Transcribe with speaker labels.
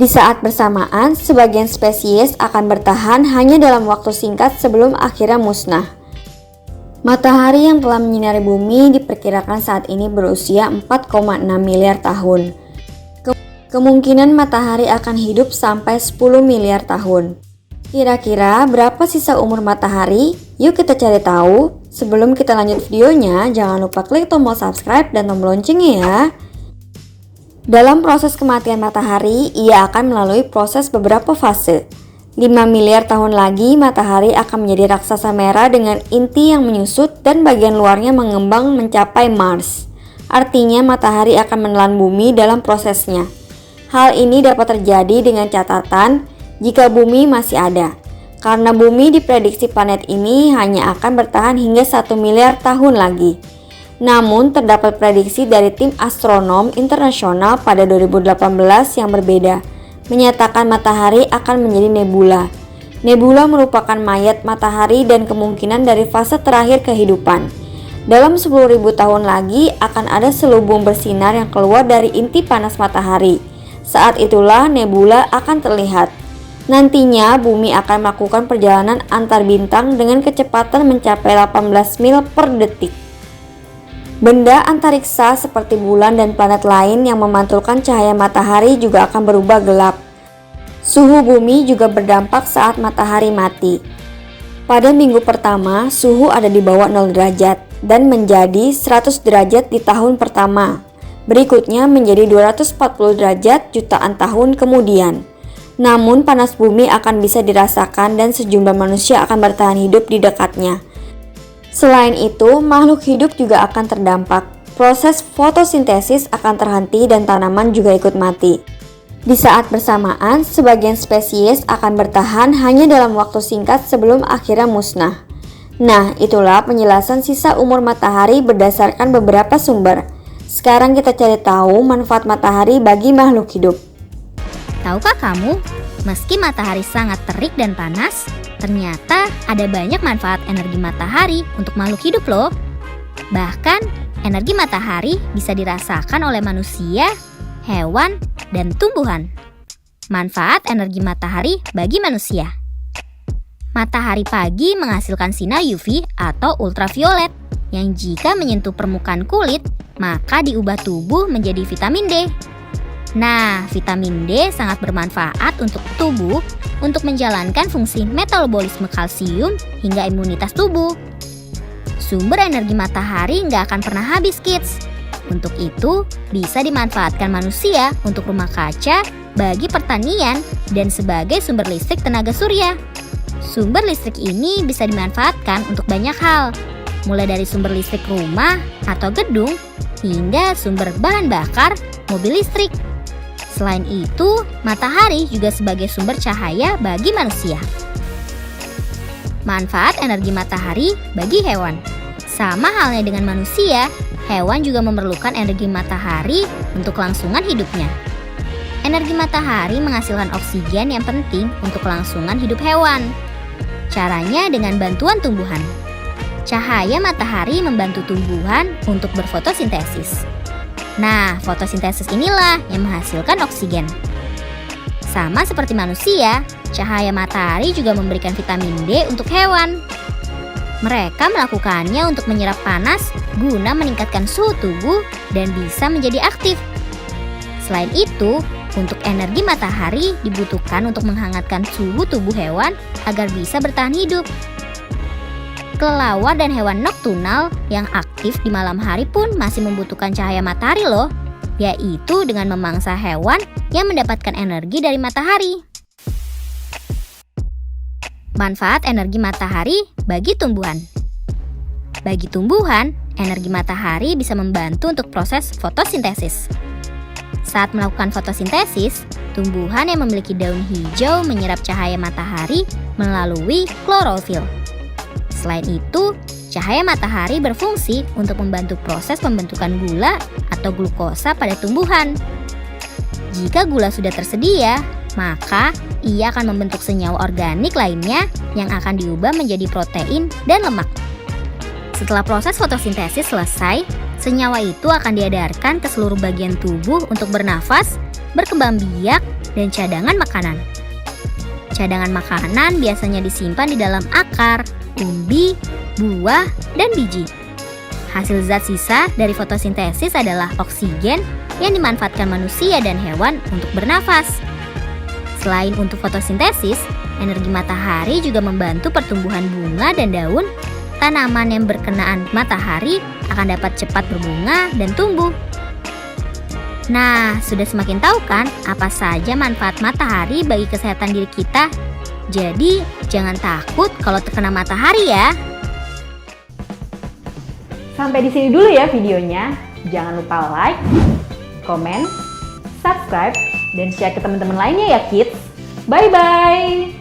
Speaker 1: Di saat bersamaan, sebagian spesies akan bertahan hanya dalam waktu singkat sebelum akhirnya musnah. Matahari yang telah menyinari bumi diperkirakan saat ini berusia 4,6 miliar tahun. Kemungkinan matahari akan hidup sampai 10 miliar tahun. Kira-kira berapa sisa umur matahari? Yuk kita cari tahu. Sebelum kita lanjut videonya, jangan lupa klik tombol subscribe dan tombol loncengnya ya. Dalam proses kematian matahari, ia akan melalui proses beberapa fase. 5 miliar tahun lagi, matahari akan menjadi raksasa merah dengan inti yang menyusut dan bagian luarnya mengembang mencapai Mars. Artinya matahari akan menelan bumi dalam prosesnya. Hal ini dapat terjadi dengan catatan jika bumi masih ada. Karena bumi diprediksi planet ini hanya akan bertahan hingga 1 miliar tahun lagi. Namun terdapat prediksi dari tim astronom internasional pada 2018 yang berbeda, menyatakan matahari akan menjadi nebula. Nebula merupakan mayat matahari dan kemungkinan dari fase terakhir kehidupan. Dalam 10.000 tahun lagi akan ada selubung bersinar yang keluar dari inti panas matahari. Saat itulah nebula akan terlihat. Nantinya bumi akan melakukan perjalanan antar bintang dengan kecepatan mencapai 18 mil per detik. Benda antariksa seperti bulan dan planet lain yang memantulkan cahaya matahari juga akan berubah gelap. Suhu bumi juga berdampak saat matahari mati. Pada minggu pertama, suhu ada di bawah 0 derajat dan menjadi 100 derajat di tahun pertama. Berikutnya menjadi 240 derajat jutaan tahun kemudian. Namun panas bumi akan bisa dirasakan dan sejumlah manusia akan bertahan hidup di dekatnya. Selain itu, makhluk hidup juga akan terdampak. Proses fotosintesis akan terhenti dan tanaman juga ikut mati. Di saat bersamaan, sebagian spesies akan bertahan hanya dalam waktu singkat sebelum akhirnya musnah. Nah, itulah penjelasan sisa umur matahari berdasarkan beberapa sumber. Sekarang kita cari tahu manfaat matahari bagi makhluk hidup.
Speaker 2: Tahukah kamu, meski matahari sangat terik dan panas, ternyata ada banyak manfaat energi matahari untuk makhluk hidup loh. Bahkan, energi matahari bisa dirasakan oleh manusia, hewan, dan tumbuhan. Manfaat energi matahari bagi manusia. Matahari pagi menghasilkan sinar UV atau ultraviolet yang jika menyentuh permukaan kulit, maka diubah tubuh menjadi vitamin D. Nah, vitamin D sangat bermanfaat untuk tubuh untuk menjalankan fungsi metabolisme kalsium hingga imunitas tubuh. Sumber energi matahari nggak akan pernah habis, kids. Untuk itu, bisa dimanfaatkan manusia untuk rumah kaca, bagi pertanian, dan sebagai sumber listrik tenaga surya. Sumber listrik ini bisa dimanfaatkan untuk banyak hal, mulai dari sumber listrik rumah atau gedung, hingga sumber bahan bakar mobil listrik. Selain itu, matahari juga sebagai sumber cahaya bagi manusia. Manfaat energi matahari bagi hewan. Sama halnya dengan manusia, hewan juga memerlukan energi matahari untuk kelangsungan hidupnya. Energi matahari menghasilkan oksigen yang penting untuk kelangsungan hidup hewan. Caranya dengan bantuan tumbuhan. Cahaya matahari membantu tumbuhan untuk berfotosintesis. Nah, fotosintesis inilah yang menghasilkan oksigen. Sama seperti manusia, cahaya matahari juga memberikan vitamin D untuk hewan. Mereka melakukannya untuk menyerap panas guna meningkatkan suhu tubuh dan bisa menjadi aktif. Selain itu, untuk energi matahari dibutuhkan untuk menghangatkan suhu tubuh hewan agar bisa bertahan hidup. Kelelawar dan hewan nokturnal yang aktif di malam hari pun masih membutuhkan cahaya matahari loh, yaitu dengan memangsa hewan yang mendapatkan energi dari matahari. Manfaat energi matahari bagi tumbuhan. Bagi tumbuhan, energi matahari bisa membantu untuk proses fotosintesis. Saat melakukan fotosintesis, tumbuhan yang memiliki daun hijau menyerap cahaya matahari melalui klorofil. Selain itu, cahaya matahari berfungsi untuk membantu proses pembentukan gula atau glukosa pada tumbuhan. Jika gula sudah tersedia, maka ia akan membentuk senyawa organik lainnya yang akan diubah menjadi protein dan lemak. Setelah proses fotosintesis selesai, senyawa itu akan diedarkan ke seluruh bagian tubuh untuk bernafas berkembang biak, dan cadangan makanan. Cadangan makanan biasanya disimpan di dalam akar, umbi, buah, dan biji. Hasil zat sisa dari fotosintesis adalah oksigen yang dimanfaatkan manusia dan hewan untuk bernafas. Selain untuk fotosintesis, energi matahari juga membantu pertumbuhan bunga dan daun. Tanaman yang berkenaan matahari akan dapat cepat berbunga dan tumbuh. Nah, sudah semakin tahu kan apa saja manfaat matahari bagi kesehatan diri kita? Jadi, jangan takut kalau terkena matahari ya.
Speaker 3: Sampai di sini dulu ya videonya. Jangan lupa like, komen, subscribe, dan share ke teman-teman lainnya ya kids. Bye-bye!